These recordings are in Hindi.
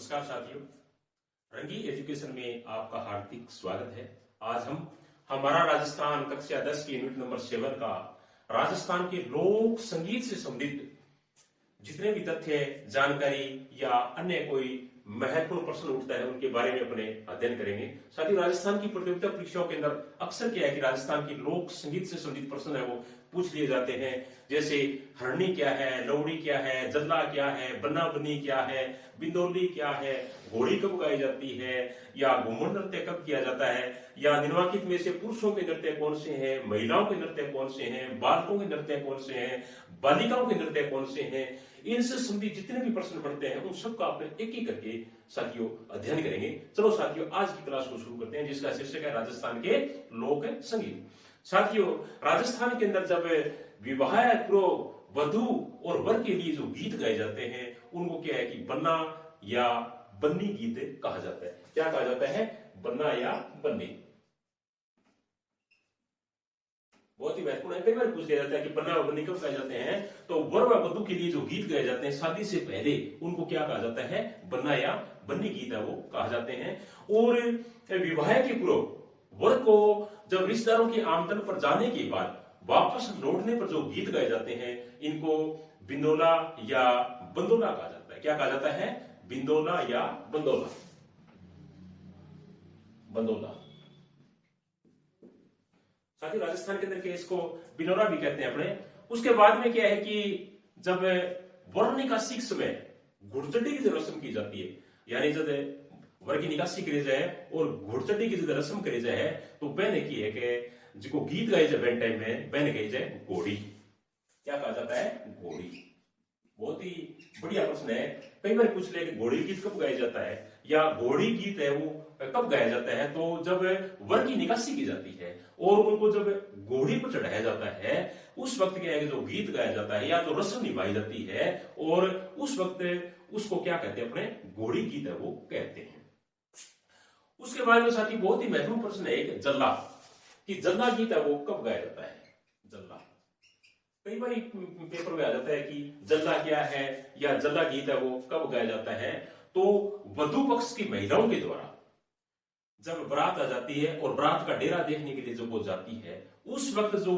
नमस्कार साथियों, रंगी एजुकेशन में आपका हार्दिक स्वागत है। आज हम हमारा राजस्थान कक्षा 10 की यूनिट नंबर 7 का राजस्थान के लोक संगीत से संबंधित जितने भी तथ्य, जानकारी या अन्य कोई महत्वपूर्ण प्रश्न उठता है उनके बारे में अपने अध्ययन करेंगे। साथ ही राजस्थान की प्रतियोगिता परीक्षाओं के अंदर अक्सर क्या है कि राजस्थान की लोक संगीत से संबंधित प्रश्न है वो पूछ लिए जाते हैं। जैसे हरणी क्या है, लौड़ी क्या है, जल्ला क्या है, बन्ना बन्नी क्या है, बिंदोली क्या है, घोड़ी कब गाई जाती है, या घूमर नृत्य कब किया जाता है, या निम्नलिखित में से पुरुषों के नृत्य कौन से हैं, महिलाओं के नृत्य कौन से हैं, बालकों के नृत्य कौन से हैं, बालिकाओं के नृत्य कौन से हैं, इनसे संबंधित जितने भी प्रश्न पढ़ते हैं उन सबका आपने एक एक करके साथियों अध्ययन करेंगे। चलो साथियों, आज की क्लास को शुरू करते हैं जिसका शीर्षक है राजस्थान के लोक संगीत। साथियों, राजस्थान के अंदर जब विवाह पूर्व वधु और वर के लिए जो गीत गाए जाते हैं उनको क्या है कि बन्ना या बन्नी गीत कहा जाता है। क्या कहा जाता है? बन्ना या बन्नी। बहुत ही महत्वपूर्ण है। कई बार पूछ लिया जाता है कि बन्ना और बन्नी कब गाए जाते हैं, तो वर व वधु के लिए जो गीत गाए जाते हैं शादी से पहले उनको क्या कहा जाता है? बन्ना या बन्नी गीत है वो कहा जाते हैं। और विवाह के पूर्व वर को जब रिश्तेदारों की आमदन पर जाने के बाद वापस लौटने पर जो गीत गाए जाते हैं इनको बिंदोला या बंदोला कहा जाता है। क्या कहा जाता है? बिंदोला या बंदोला। बंदोला। साथ ही राजस्थान के अंदर के इसको बिनोरा भी कहते हैं अपने। उसके बाद में क्या है कि जब वर निकासी के समय घुड़चटी की जो रस्म की जाती है, यानी जब वर की निकासी करी जाए और घुड़चटी की जो रस्म करी जाए तो बहन की है कि जिसको गीत गाई जाए बहन टाइम में बहन गाई जाए घोड़ी। क्या कहा जाता है? घोड़ी। बहुत ही बढ़िया प्रश्न है। कई बार पूछ ले कि घोड़ी गीत कब गाया जाता है या घोड़ी गीत है वो कब गाया जाता है, तो जब वर की निकासी की जाती है और उनको जब घोड़ी पर चढ़ाया जाता है उस वक्त क्या है कि जो गीत गाया जाता है या जो रस्म निभाई जाती है और उस वक्त उसको क्या कहते हैं? अपने घोड़ी गीत है वो कहते हैं। उसके बाद में साथी बहुत ही महत्वपूर्ण प्रश्न है एक जल्ला, कि जल्ला गीत है वो कब गाया जाता है? जल्ला। कई बार पेपर में आ जाता है कि जल्ला क्या है या जल्ला गीत है वो कब गाया जाता है, तो वधु पक्ष की महिलाओं के द्वारा जब बारात आ जाती है और बारात का डेरा देखने के लिए जब वो जाती है उस वक्त जो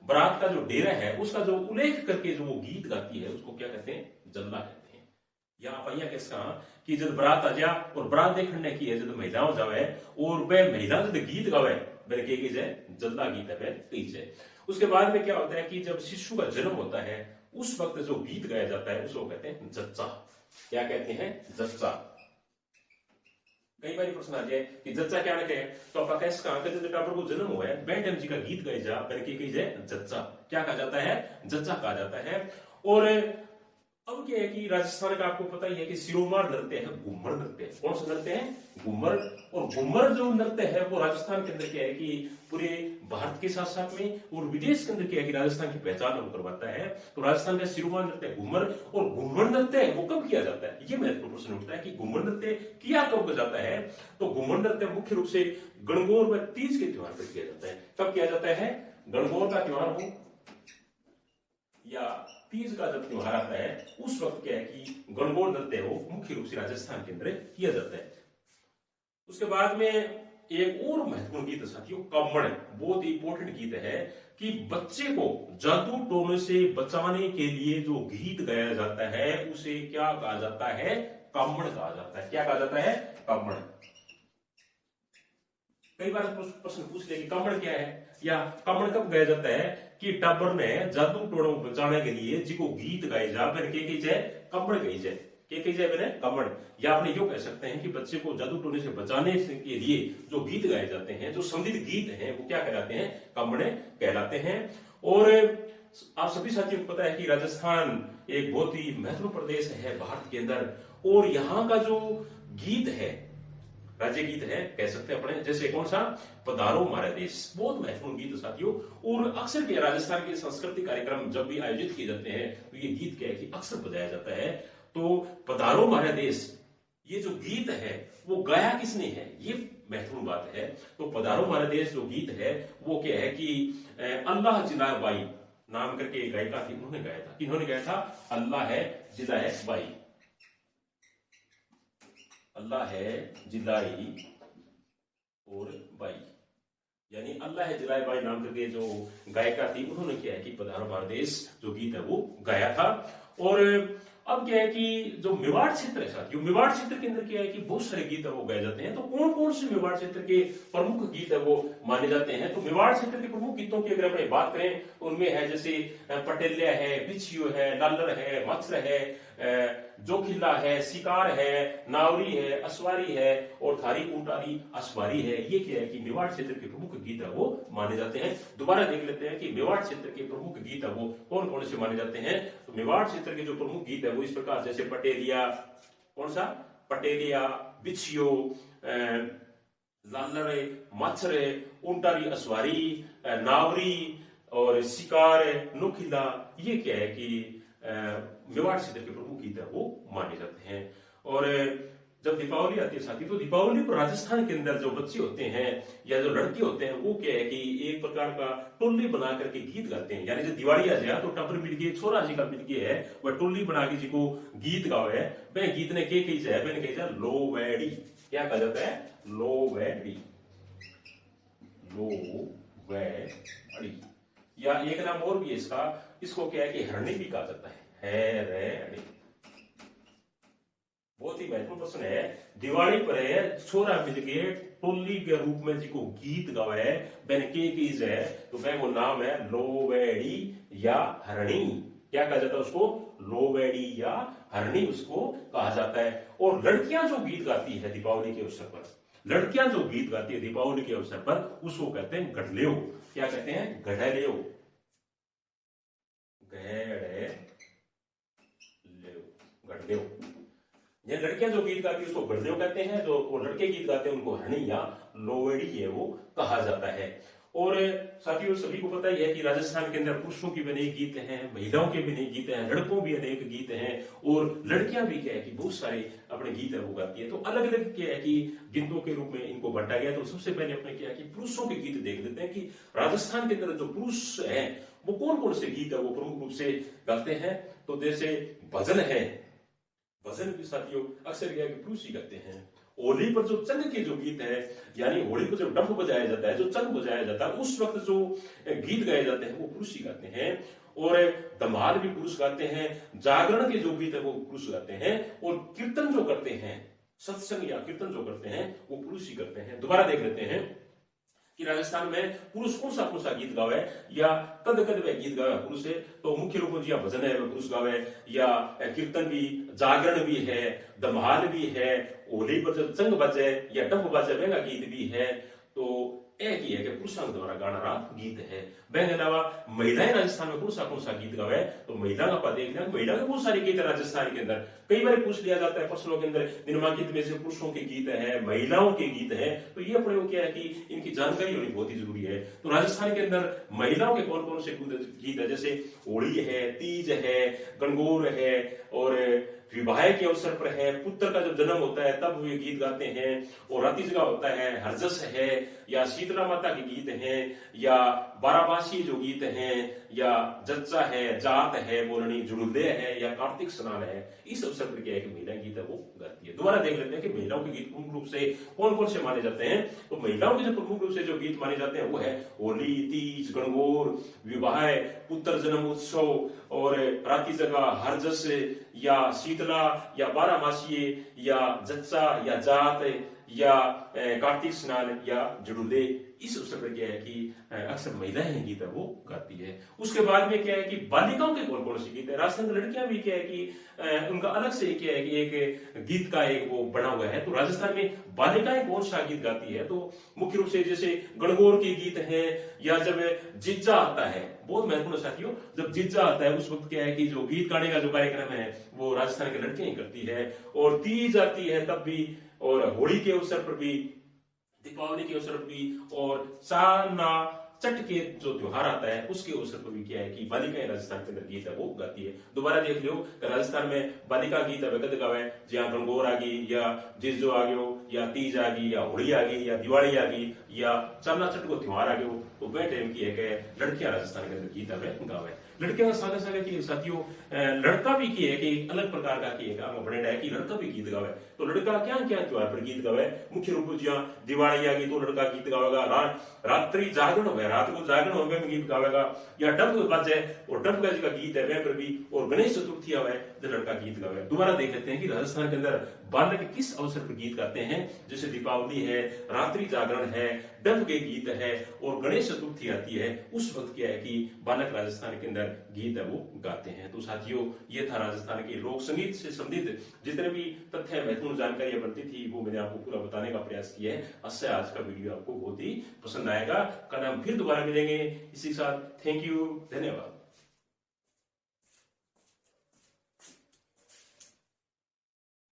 बारात का जो डेरा है उसका जो उल्लेख करके जो वो गीत गाती है उसको क्या कहते हैं? जल्ला कहते हैं। या पहिया कैसा कि जब बारात आ जा और बारात देखने की है जब महिलाओं जावे और वह महिला जब गीत गावे बल्कि की जाए जल्ला गीत है कही जाए। उसके बाद में क्या होता है कि जब शिशु का जन्म होता है उस वक्त जो गीत गाया जाता है उसको कहते हैं जच्चा। क्या कहते हैं? जच्चा। कई बार प्रश्न आ जाए कि जच्चा क्या कहते हैं, तो आप कैसे कहा कि टाबर को जन्म हुआ है बैंड जी का गीत गाया जा बल्कि कही जाए जच्चा। क्या कहा जाता है? जच्चा कहा जाता है। और अब क्या है कि राजस्थान का आपको पता ही है कि सिरोमार नृत्य है घूमर नृत्य। कौन सा नृत्य है? घूमर। और घूमर जो नृत्य है वो राजस्थान के अंदर क्या है कि पूरे भारत के साथ साथ में और विदेश के अंदर क्या है कि राजस्थान की पहचान हम करवाता है। तो राजस्थान का सिरोमार नृत्य घूमर। और घूमर नृत्य वो कब किया जाता है? ये महत्वपूर्ण प्रश्न उठता है कि घूमर नृत्य किया कब जाता है, तो घूमर नृत्य मुख्य रूप से गणगौर व तीज के त्योहार पर किया जाता है। कब किया जाता है? गणगौर का त्योहार हो या तीज का जब त्योहार आता है उस वक्त क्या है कि गणगौर नृत्य वो मुख्य रूप से राजस्थान के अंदर किया जाता है। उसके बाद में एक और महत्वपूर्ण गीत साथियों कामण, बहुत ही इंपॉर्टेंट गीत है कि बच्चे को जादू टोने से बचाने के लिए जो गीत गाया जाता है उसे क्या कहा जाता है? कामण कहा जाता है। क्या कहा जाता है? कामण। कई बार प्रश्न पूछ ले कि कामण क्या है या कामण कब गाया जाता है, कि टाबर ने जादू टोड़ो बचाने के लिए जिको गीत गाई जा फिर के कही जाए कामण कही जाए। के कही जाए मैंने कामण। या आपने यो कह सकते हैं कि बच्चे को जादू टोने से बचाने के लिए जो गीत गाए जाते हैं, जो संगीत गीत हैं वो क्या कहलाते हैं? कामण कहलाते हैं। और आप सभी साथियों को पता है कि राजस्थान एक बहुत ही महत्वपूर्ण प्रदेश है भारत के अंदर, और यहाँ का जो गीत है राज्य गीत है कह सकते हैं अपने, जैसे कौन सा? पधारो हमारे देश। बहुत महत्वपूर्ण गीत साथियों। और अक्सर के राजस्थान के सांस्कृतिक कार्यक्रम जब भी आयोजित किए जाते हैं तो ये गीत क्या है कि अक्सर बजाया जाता है। तो पधारो हमारे देश ये जो गीत है वो गाया किसने है, ये महत्वपूर्ण बात है। तो पधारो हमारे देश जो गीत है वो क्या है कि अल्लाह जिला बाई नाम करके गायिका थी, उन्होंने गाया था। किन्होंने गाया था? अल्लाह है जिला है बाई। अल्लाह है जिलाई और बाई, यानी अल्लाह है जिलाई बाई नाम करके जो गायिका थी उन्होंने क्या है कि पधारो भारदेश जो गीत है वो गाया था। और अब क्या है कि जो मेवाड़ क्षेत्र है साथियों, मेवाड़ क्षेत्र के अंदर क्या है कि बहुत सारे गीत है वो गाए जाते हैं। तो कौन कौन से मेवाड़ क्षेत्र के प्रमुख गीत है वो माने जाते हैं? तो मेवाड़ क्षेत्र के प्रमुख गीतों की अगर अपने बात करें तो उनमें है जैसे पटेलिया है, बिछियो है, लालर है, मत्सर है, जोखिला है, शिकार है, नावरी है, असवारी है और थारी उटारी असवारी है। ये क्या है कि मेवाड़ क्षेत्र के प्रमुख गीत है वो माने जाते हैं। दोबारा देख लेते हैं कि मेवाड़ क्षेत्र के प्रमुख गीत है वो कौन कौन से माने जाते हैं। तो मेवाड़ क्षेत्र के जो प्रमुख गीत है वो इस प्रकार, जैसे पटेलिया, कौन सा? पटेलिया, बिछियो, लालरे, मच्छरे, उंटारी असवारी, नावरी और शिकार, नुखिला, ये क्या है कि मेवाड़ क्षेत्र के प्रमुख गीत है वो माने जाते हैं। और जब दीपावली आती है साथी, तो दीपावली पर राजस्थान के अंदर जो बच्चे होते हैं या जो लड़के होते हैं वो क्या है कि एक प्रकार का टोली बना करके गीत गाते हैं। यानी जो दिवाली आ जाए तो टब्बर मिल गए, छोरा जी का मिल गया है, वह टोली बना के जी को गीत गावे है। वह गीत ने के कही जाए, मैंने कही जाए लो वैडी, क्या कहा जाता है? लो वैडी, लो वैडी। या एक नाम और भी है इसका, इसको क्या है कि हरणी भी कहा जाता है रे। बहुत ही महत्वपूर्ण प्रश्न है। दिवाली पर है छोरा मिलके टोली के रूप में जी को गीत गावे है, बेन के कीज है, तो वह वो नाम है लोवेड़ी या हरणी। क्या कहा जाता है उसको? लोवेड़ी या हरणी उसको कहा जाता है। और लड़कियां जो गीत गाती है दीपावली के अवसर पर, लड़कियां जो गीत गाती है दीपावली के अवसर पर, उसको कहते हैं गढ़लेव। क्या कहते हैं? गढ़लेव, गढ़लेव। ये लड़कियां जो गीत गाती है उसको गढ़लेव कहते हैं, जो वो लड़के गीत गाते हैं उनको हरणी या लोवेड़ी है वो कहा जाता है। और साथियों सभी को पता ही है कि राजस्थान के अंदर पुरुषों के भी अनेक गीत हैं, महिलाओं के भी अनेक गीत हैं, लड़कों भी अनेक गीत हैं और लड़कियां भी क्या है कि बहुत सारे अपने गीत है वो गाती है। तो अलग अलग क्या है कि गीतों के रूप में इनको बांटा गया। तो सबसे पहले अपने क्या है कि पुरुषों के गीत देख लेते हैं कि राजस्थान के अंदर जो पुरुष है वो कौन कौन से गीत है वो प्रमुख रूप से गाते हैं। तो जैसे भजन है, भजन भी साथियों अक्सर क्या है कि पुरुष ही गाते हैं। होली पर जो चंग के जो गीत है, यानी होली पर जो डंफ बजाया जाता है, जो चंग बजाया जाता है, उस वक्त जो गीत गाए जाते हैं वो पुरुष ही गाते हैं। और धमाल भी पुरुष गाते हैं, जागरण के जो गीत है वो पुरुष गाते हैं, और कीर्तन जो करते हैं, सत्संग या कीर्तन जो करते हैं वो पुरुष ही करते हैं। दोबारा देख लेते हैं कि राजस्थान में पुरुष कौन सा गीत गावे या कद कद वह गीत गावे पुरुष है। तो मुख्य रूप में भजन है वह पुरुष गावे, या कीर्तन भी, जागरण भी है, धमाल भी है, होली पर जब चंग बजे या डफ बजे वह गीत भी है। तो एक ही है कि पुरुषों द्वारा गाना रहा गीत है। वह अलावा महिलाएं राजस्थान में कौन सा गीत गावे, तो महिला का पद देख लें, महिला के बहुत सारे गीत है राजस्थान के अंदर। कई बार पूछ लिया जाता है प्रश्नों के अंदर, निम्नलिखित में से पुरुषों के गीत है, महिलाओं के गीत है, तो ये अपने को क्या है कि इनकी जानकारी होनी बहुत ही जरूरी है। तो राजस्थान के अंदर महिलाओं के कौन कौन से गीत है, जैसे होली है, तीज है, गणगौर है, और विवाह के अवसर पर है, पुत्र का जब जन्म होता है तब वे गीत गाते हैं, और राती जगह होता है, हरजस है, या शीतला माता के गीत हैं, या बाराबासी जो गीत हैं, या जच्चा है, जात है, बोलनी जुड़ुदे है, या कार्तिक स्नान है। इस अवसर पर क्या है कि महिला गीत है वो गाती है। दोबारा देख लेते हैं कि महिलाओं के गीत प्रमुख रूप से कौन कौन से माने जाते हैं। तो महिलाओं के जो प्रमुख रूप से जो गीत माने जाते हैं वो है होली, तीज, गणगौर, विवाह, पुत्र जन्म उत्सव, और राती जगह, हरजस, या शीतला, या बारामासी, या जच्चा, या जात, या कार्तिक स्नान, या जुड़ुदे। इस अवसर पर क्या है कि अक्सर महिलाएं गीत है वो गाती है। उसके बाद में क्या है कि बालिकाओं के कौन कौन से गीत है। राजस्थान की लड़कियां भी क्या है कि उनका अलग से क्या है कि एक गीत का एक वो बना हुआ है। तो राजस्थान में बालिकाएं कौन सा गीत गाती है, तो मुख्य रूप से जैसे गणगौर के गीत है, या जब जिज्जा आता है, बहुत महत्वपूर्ण साथियों, जब जिज्जा आता है उस वक्त क्या है कि जो गीत गाने का जो कार्यक्रम है वो राजस्थान की लड़कियां ही करती है। और तीज आती है तब भी, और होली के अवसर पर भी, दीपावली के अवसर पर भी, और साना चट के जो त्योहार आता है उसके अवसर पर भी क्या है कि बालिकाएं राजस्थान के अंदर गीत है वो गाती है। दोबारा देख लो कि राजस्थान में बालिका गीत है वह गावे, जहां गणगौर आ गई, या जिज्जो आ गयो, या तीज आ गई, या होली आ गई, या दिवाली आ गई, या चाना चट को त्योहार आ गयो, तो वह टाइम की है कि लड़कियां राजस्थान के अंदर गीत है गावे। लड़कियां साले साले की साथियों लड़का भी की है कि अलग प्रकार का की है बड़े है कि लड़का भी गीत गावे। तो लड़का क्या क्या त्योहार पर गीत गावे, मुख्य रूप से दिवाली आ गई तो लड़का गीत गावेगा, रात्रि जागरण हो रात को जागरण हो में गीत गावेगा, या डब बाजे और डब का जिसका गीत है वह पर भी, और गणेश चतुर्थी आवे तो लड़का गीत गावे। दोबारा देख लेते हैं कि राजस्थान के अंदर बालक किस अवसर पर गीत गाते हैं। जैसे दीपावली है, रात्रि जागरण है, डब के गीत है और गणेश चतुर्थी आती है, उस वक्त क्या है कि बालक राजस्थान के अंदर गीत है वो गाते हैं। तो साथियों ये था राजस्थान के लोक संगीत से संबंधित जितने भी तथ्य महत्वपूर्ण जानकारियां बनती थी वो मैंने आपको पूरा बताने का प्रयास किया है। इससे आज का वीडियो आपको बहुत ही पसंद आएगा। कल हम फिर दोबारा मिलेंगे इसी के साथ। थैंक यू, धन्यवाद।